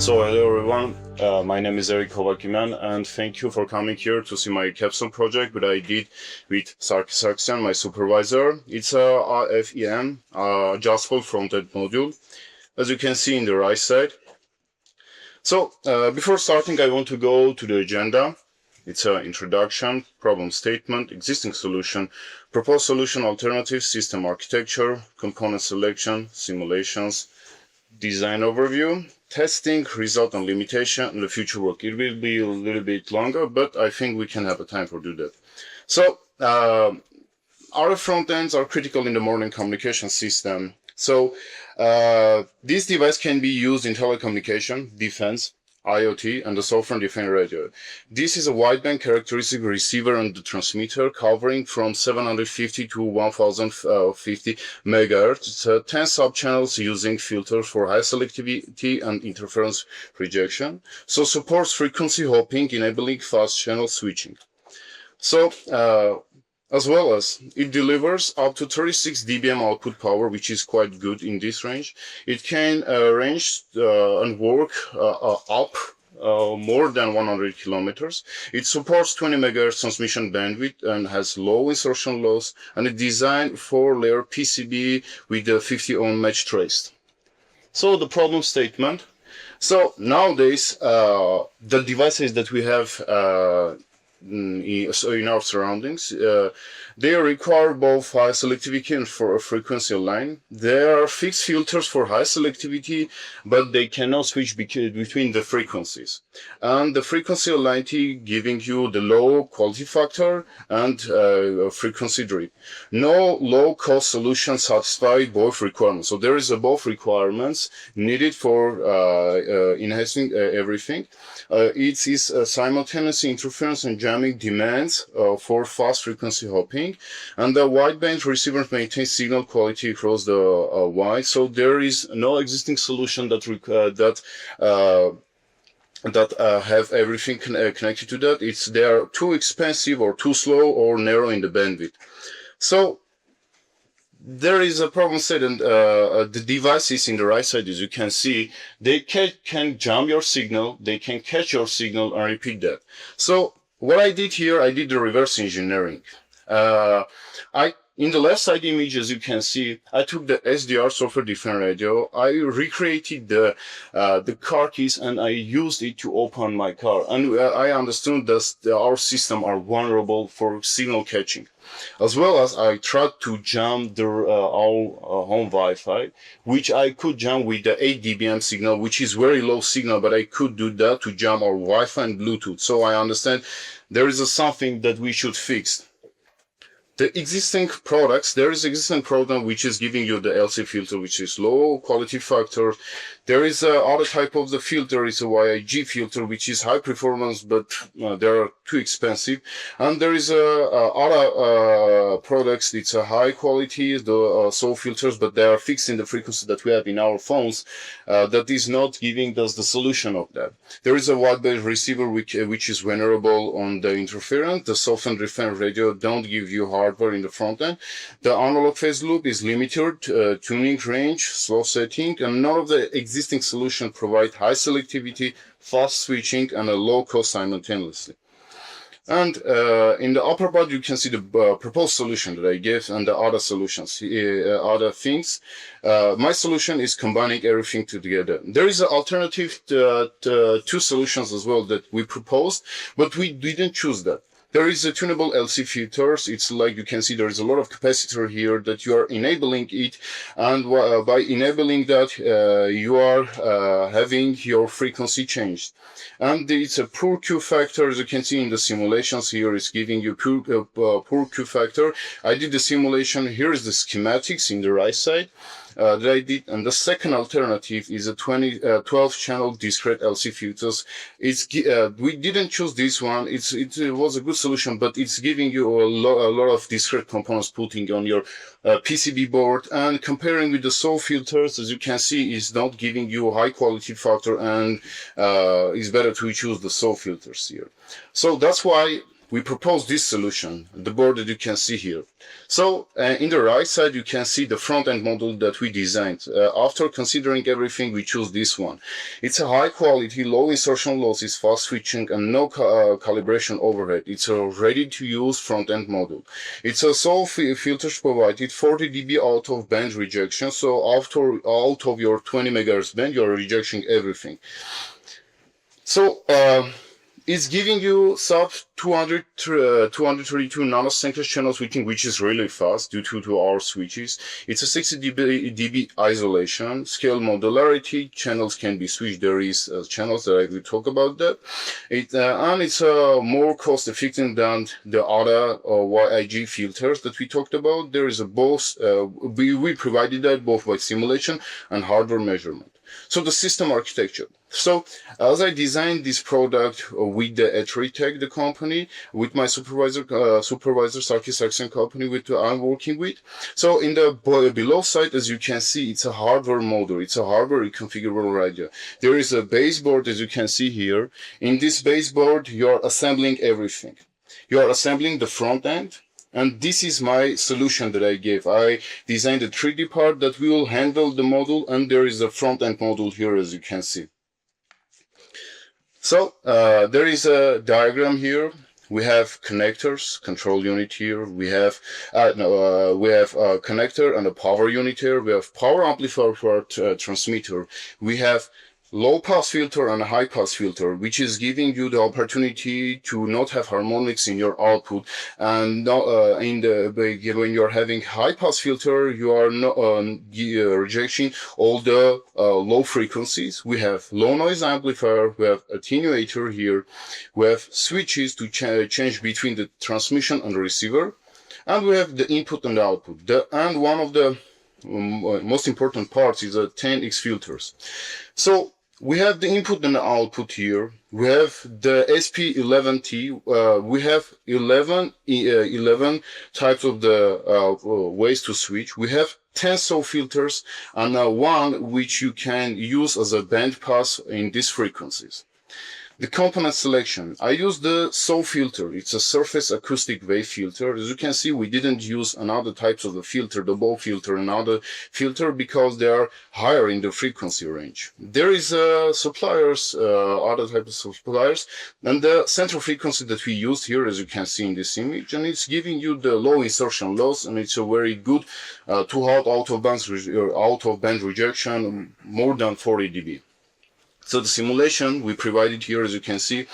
So hello everyone, my name is Erik Hovakimyan and thank you for coming here to see my capstone project that I did with Sarkisian, my supervisor. It's a AFEM Agile Front-End module, as you can see in the right side. So before starting, I want to go to the agenda. It's an introduction, problem statement, existing solution, proposed solution, alternative, system architecture, component selection, simulations, design overview, testing, result and limitation, and the future work. It will be a little bit longer, but I think we can have a time for do that. So our front ends are critical in the modern communication system. So this device can be used in telecommunication, defense, IoT, and the software-defined radio. This is a wideband characteristic receiver and the transmitter covering from 750 to 1050 megahertz. It's 10 sub-channels using filters for high selectivity and interference rejection. So supports frequency hopping, enabling fast channel switching. So as well as it delivers up to 36 dBm output power, which is quite good in this range. It can range and work up more than 100 kilometers. It supports 20 megahertz transmission bandwidth and has low insertion loss, and it's designed 4-layer PCB with a 50 ohm match traced. So the problem statement. So nowadays, the devices that we have in our surroundings, they require both high selectivity and for a frequency line. There are fixed filters for high selectivity, but they cannot switch between the frequencies. And the frequency alignment giving you the low quality factor and frequency drift. No low-cost solution satisfies both requirements. So there is both requirements needed for enhancing everything. It is simultaneous interference and jamming demands for fast frequency hopping, and the wideband receiver maintains signal quality across the wide. So there is no existing solution that have everything connected to that. They are too expensive or too slow or narrow in the bandwidth. So there is a problem set, and the devices in the right side, as you can see, they can jam your signal, they can catch your signal and repeat that. So what I did here, I did the reverse engineering. In the left side image, as you can see, I took the SDR software-defined radio. I recreated the car keys and I used it to open my car. And I understood that our system are vulnerable for signal catching. As well as I tried to jam our home Wi-Fi, which I could jam with the 8 dBm signal, which is very low signal, but I could do that to jam our Wi-Fi and Bluetooth. So I understand there is something that we should fix. The existing products, there is existing product which is giving you the LC filter, which is low quality factor. There is other type of the filter, is a YIG filter, which is high performance, but they are too expensive. And there is other products, it's a high quality, the SAW filters, but they are fixed in the frequency that we have in our phones. That is not giving us the solution of that. There is a wideband receiver which is vulnerable on the interference. The software-defined radio don't give you hardware in the front end. The analog phase loop is limited, tuning range, slow setting, and none of the existing solutions provide high selectivity, fast switching, and a low cost simultaneously. And in the upper part, you can see the proposed solution that I gave and the other solutions, other things. My solution is combining everything together. There is an alternative to two solutions as well that we proposed, but we didn't choose that. There is a tunable LC filters. It's like you can see there is a lot of capacitor here that you are enabling it, and by enabling that you are having your frequency changed. And it's a poor Q factor, as you can see in the simulations here, is giving you poor Q factor. I did the simulation. Here is the schematics in the right side. That I did, and the second alternative is a 12-channel discrete LC filters. We didn't choose this one. It was a good solution, but it's giving you a lot of discrete components putting on your PCB board, and comparing with the SAW filters, as you can see, is not giving you high quality factor, and it's better to choose the SAW filters here. So that's why we propose this solution, the board that you can see here. So in the right side, you can see the front-end model that we designed. After considering everything, we choose this one. It's a high quality, low insertion losses, fast switching, and no calibration overhead. It's a ready-to-use front-end model. It's also filters provided 40 dB out of band rejection. So after out of your 20 MHz band, you are rejecting everything. So it's giving you sub 232 nanosecond channel switching, which is really fast due to our switches. It's a 60 dB isolation, scale modularity, channels can be switched. There is channels that I will talk about that. And it's more cost effective than the other YIG filters that we talked about. There is a both, we provided that both by simulation and hardware measurement. So the system architecture. So as I designed this product with the Etritech, the company, with my supervisor Sarkis Saxon company I'm working with. So in the below side, as you can see, it's a hardware module. It's a hardware reconfigurable radio. There is a baseboard, as you can see here. In this baseboard, you're assembling everything. You're assembling the front end. And this is my solution that I gave. I designed a 3D part that will handle the module, and there is a front-end module here, as you can see. So there is a diagram here. We have connectors, control unit here. We have a connector and a power unit here. We have power amplifier for transmitter. We have low pass filter and a high pass filter, which is giving you the opportunity to not have harmonics in your output. And when you're having high pass filter, you are not rejecting all the low frequencies. We have low noise amplifier, we have attenuator here, we have switches to change between the transmission and the receiver, and we have the input and the output. And one of the most important parts is the 10x filters. So we have the input and the output here. We have the SP11T. We have 11 types of the ways to switch. We have 10 SAW filters and one which you can use as a band pass in these frequencies. The component selection. I used the SAW filter. It's a surface acoustic wave filter. As you can see, we didn't use another types of the filter, the bow filter, another filter, because they are higher in the frequency range. There is suppliers, other types of suppliers, and the central frequency that we used here, as you can see in this image, and it's giving you the low insertion loss, and it's a very good out of band rejection, more than 40 dB. So the simulation we provided here, as you can see,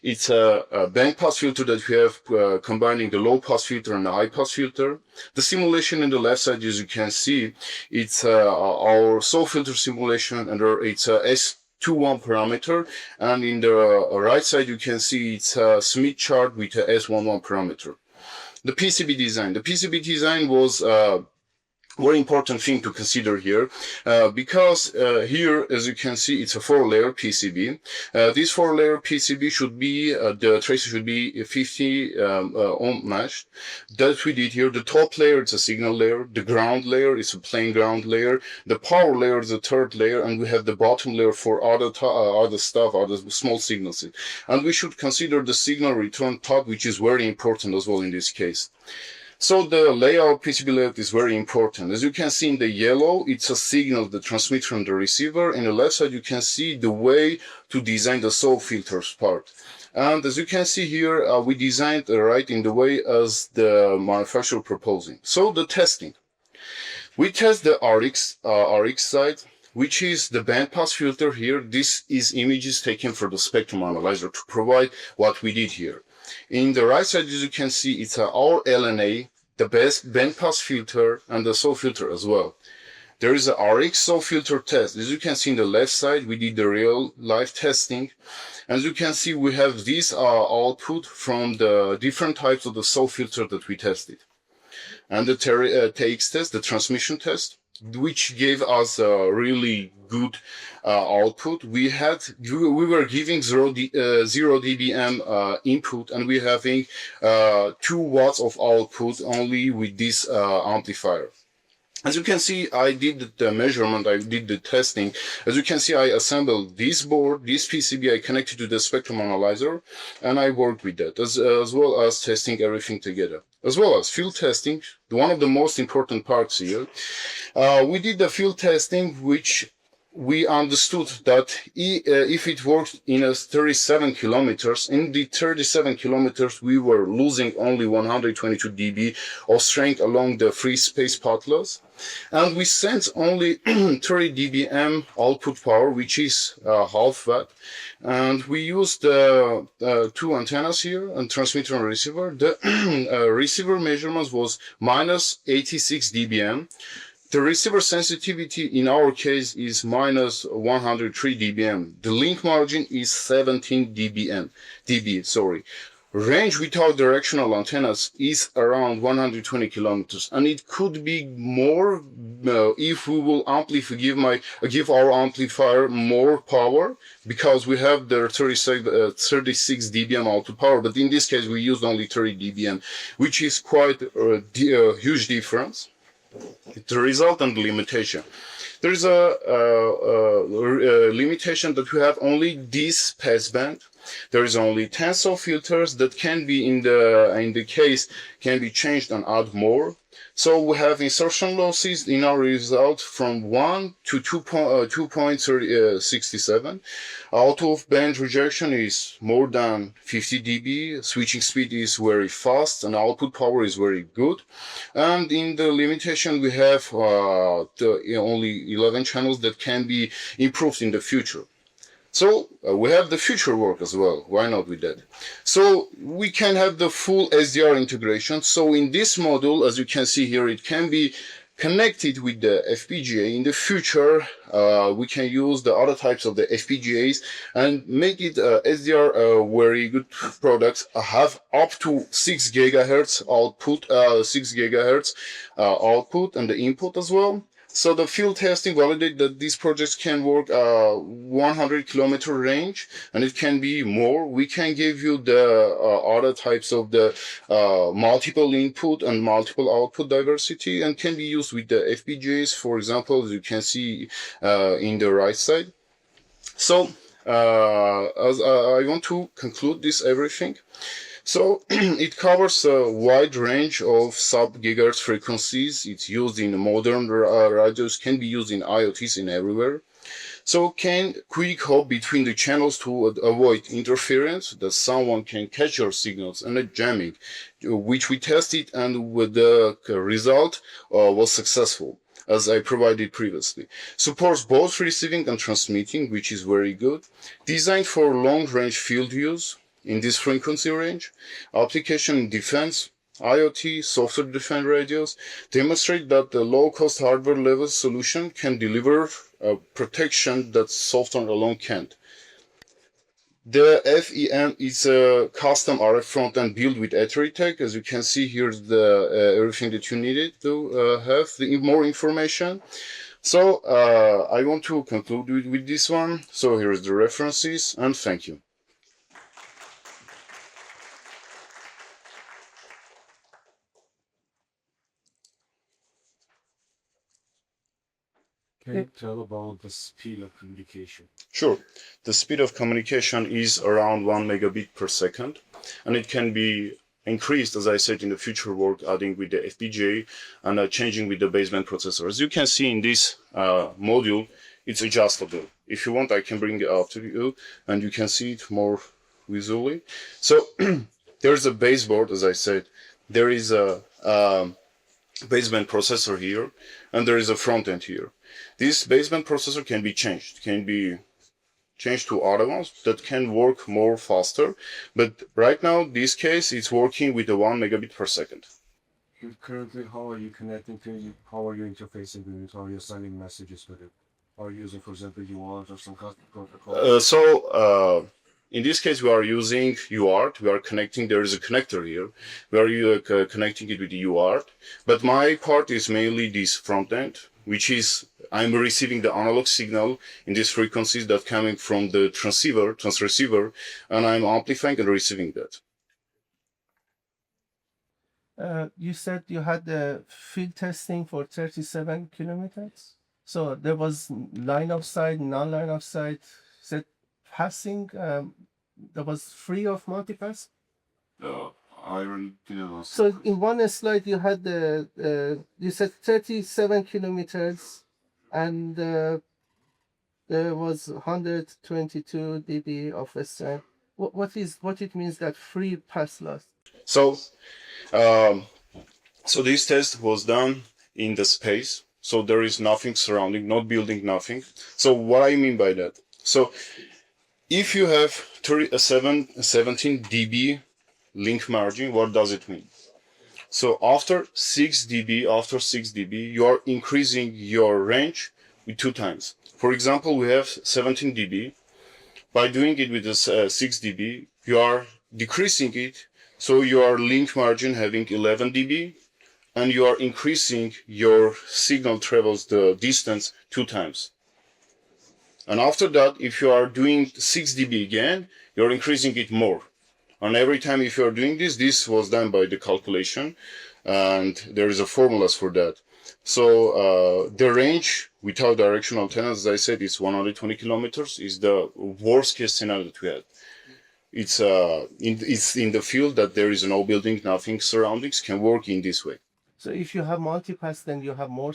it's a band pass filter that we have combining the low pass filter and the high pass filter. The simulation in the left side, as you can see, it's our SAW filter simulation, and it's a S21 parameter. And in the right side, you can see it's a Smith chart with a S11 parameter. The PCB design. The PCB design was very important thing to consider here, because here, as you can see, it's a 4-layer PCB. This 4-layer PCB should be, the tracer should be 50 ohm matched. That we did here. The top layer is a signal layer. The ground layer is a plain ground layer. The power layer is the third layer, and we have the bottom layer for other stuff, other small signals. And we should consider the signal return top, which is very important as well in this case. So the layout, PCB layout, is very important. As you can see in the yellow, it's a signal, the transmitter and the receiver. In the left side, you can see the way to design the SAW filters part. And as you can see here, we designed right in the way as the manufacturer proposing. So the testing. We test the RX side, which is the bandpass filter here. This is images taken from the spectrum analyzer to provide what we did here. In the right side, as you can see, it's our LNA, the best bandpass filter, and the SAW filter as well. There is a RX SAW filter test. As you can see in the left side, we did the real life testing. As you can see, we have this output from the different types of the SAW filter that we tested. And the TX test, the transmission test, which gave us a really good output. We were giving 0 dBm input, and we're having 2 watts of output only with this amplifier. As you can see, I did the measurement, I did the testing. As you can see, I assembled this board, this PCB, I connected to the spectrum analyzer, and I worked with that, as well as testing everything together. As well as field testing, one of the most important parts here. We did the field testing, which we understood that if it works in a 37 kilometers, in the 37 kilometers we were losing only 122 dB of strength along the free space path loss, and we sent only 30 dBm output power, which is half watt, and we used two antennas here, and transmitter and receiver. The receiver measurements was minus 86 dBm. The receiver sensitivity in our case is minus 103 dBm. The link margin is 17 dB. Range without directional antennas is around 120 kilometers, and it could be more if we will give our amplifier more power, because we have the 36 dBm output power. But in this case, we used only 30 dBm, which is quite a huge difference. The result and the limitation. There is a limitation that we have only this passband. There is only tens of filters that can be in the case can be changed and add more. So we have insertion losses in our result from 1 to 2.67. Out of band rejection is more than 50 dB. Switching speed is very fast and output power is very good. And in the limitation we have only 11 channels that can be improved in the future. So we have the future work as well. Why not with that? So we can have the full SDR integration. So in this module, as you can see here, it can be connected with the FPGA. In the future, we can use the other types of the FPGAs and make it SDR very good products. Have up to 6 gigahertz output, 6 gigahertz output and the input as well. So the field testing validated that these projects can work 100 kilometer range, and it can be more. We can give you the other types of the multiple input and multiple output diversity, and can be used with the FPGAs, for example, as you can see in the right side. So as I want to conclude this everything. So it covers a wide range of sub-gigahertz frequencies. It's used in modern radios, can be used in IoTs in everywhere. So can quick hop between the channels to avoid interference, that someone can catch your signals and a jamming, which we tested, and with the result was successful, as I provided previously. Supports both receiving and transmitting, which is very good. Designed for long-range field use in this frequency range. Application in defense, IoT, software-defined radios demonstrate that the low-cost hardware-level solution can deliver protection that software alone can't. The FEM is a custom RF front-end built with Ethereum. As you can see, here's the everything that you needed to have the more information. So I want to conclude with this one. So here's the references, and thank you. Can you tell about the speed of communication? Sure. The speed of communication is around 1 megabit per second, and it can be increased, as I said, in the future work, adding with the FPGA and changing with the baseband processor. As you can see in this module, it's adjustable. If you want, I can bring it up to you, and you can see it more visually. So there's a baseboard, as I said. There is a baseband processor here, and there is a front end here. This baseband processor can be changed to other ones that can work more faster. But right now, this case, it's working with the 1 megabit per second. Currently, how are you connecting to it? How are you interfacing with it? How are you sending messages with it? Are you using, for example, UART or some custom protocol? In this case, we are using UART. We are connecting. There is a connector here. We are connecting it with the UART. But my part is mainly this front end, which is I'm receiving the analog signal in these frequencies that coming from the transceiver, and I'm amplifying and receiving that. You said you had the field testing for 37 kilometers. So there was line of sight, non-line of sight. Said passing that was free of multipass. I really didn't know. So in one slide you had the you said 37 kilometers, and there was 122 dB of strength. What it means that free pass loss? So, um, so this test was done in the space. So there is nothing surrounding, not building, nothing. So what I mean by that? So if you have 17 dB link margin, what does it mean? So after 6 dB, you are increasing your range with 2 times. For example, we have 17 dB. By doing it with this 6 dB, you are decreasing it. So your link margin having 11 dB, and you are increasing your signal travels the distance 2 times. And after that, if you are doing 6 dB again, you're increasing it more. And every time if you are doing this, this was done by the calculation, and there is a formulas for that. So the range without directional antennas, as I said, is 120 kilometers, is the worst case scenario that we had. It's in the field that there is no building, nothing surroundings, can work in this way. So if you have multipass, then you have more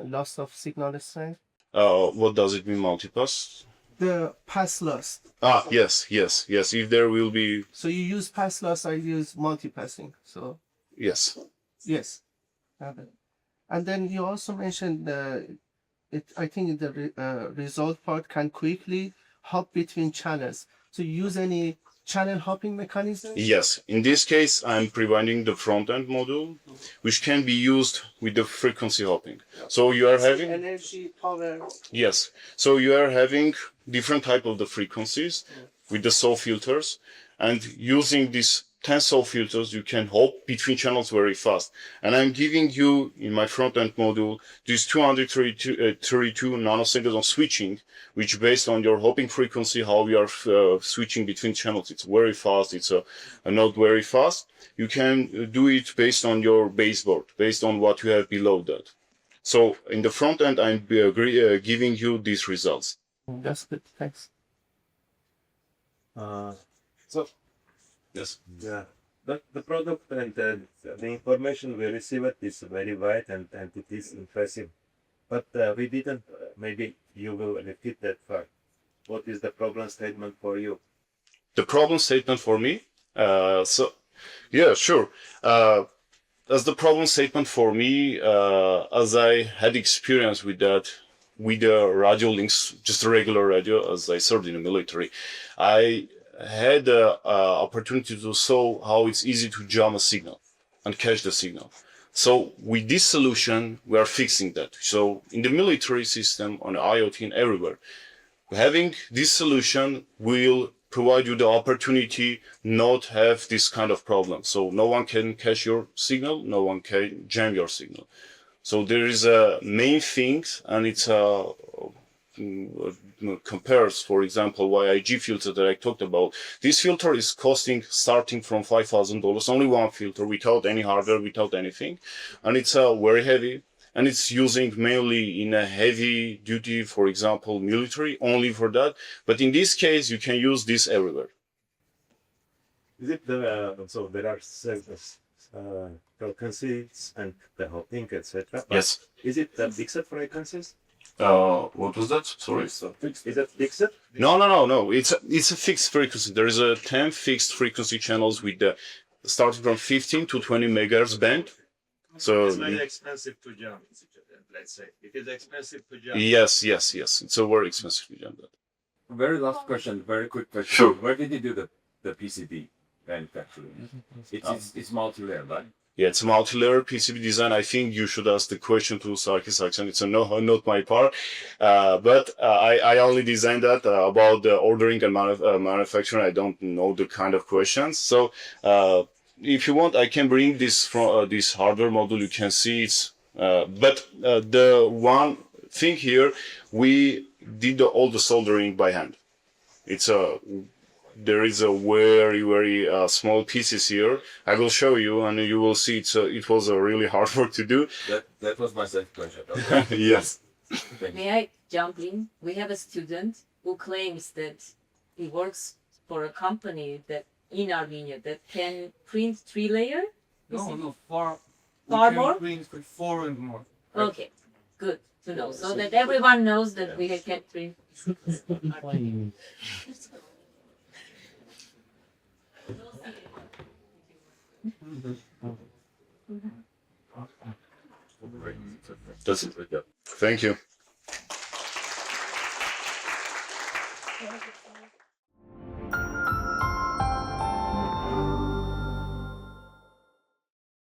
loss of signal strength. What does it mean, multipass? The pass loss. Yes. If there will be. So you use pass loss, I use multipassing. So. Yes. Yes. And then you also mentioned I think the result part can quickly hop between channels. So you use any channel hopping mechanism? Yes. In this case, I'm providing the front-end module, which can be used with the frequency hopping. So you are having energy, power. Yes. So you are having different type of the frequencies with the SAW filters, and using these 10 SAW filters, you can hop between channels very fast. And I'm giving you in my front-end module these 232 nanoseconds on switching, which based on your hopping frequency, how we are switching between channels. It's very fast. It's not very fast. You can do it based on your baseboard, based on what you have below that. So in the front end, I'm giving you these results. That's good. Thanks. So, Yes. yeah, the product and the information we received is very wide and it is impressive. But we didn't, maybe you will repeat that fact. What is the problem statement for you? The problem statement for me? Yeah, sure. As the problem statement for me, as I had experience with that, with the radio links, just a regular radio, as I served in the military, I had the opportunity to show how it's easy to jam a signal and catch the signal. So with this solution, we are fixing that. So in the military system, on IoT and everywhere, having this solution will provide you the opportunity not have this kind of problem. So no one can catch your signal, no one can jam your signal. So there is a main thing, and it's compares, for example, YIG filter that I talked about. This filter is costing starting from $5,000, only one filter without any hardware, without anything. And it's very heavy, and it's using mainly in a heavy duty, for example, military, only for that. But in this case, you can use this everywhere. Is it so there are frequencies and the hopping, etc. Yes. Is it the fixed frequencies? What was that? Sorry. Is it fixed? No. It's a fixed frequency. There is a 10 fixed frequency channels with the starting from 15 to 20 megahertz band. So It's very expensive to jump. Let's say it is expensive to jump. yes. It's a very expensive to jump that. Very last question, very quick question. Sure. Where did you do the PCB manufacturing? It's multi-layer, right? Yeah, it's a multi-layer PCB design. I think you should ask the question to Sarkis Aksan. It's not my part. But I only designed that about the ordering and manufacturing. I don't know the kind of questions. So if you want, I can bring this from this hardware module. You can see it's. But the one thing here, we did all the soldering by hand. It's there is a very small pieces here. I will show you, and you will see it was a really hard work to do. That was my second question. Okay. Yes. May I jump in? We have a student who claims that he works for a company that in Armenia that can print 3-layer. No, far Far we can more? print with 4 and more. Okay, good to know. So that everyone knows that we can print. That's it. Yeah. Thank you.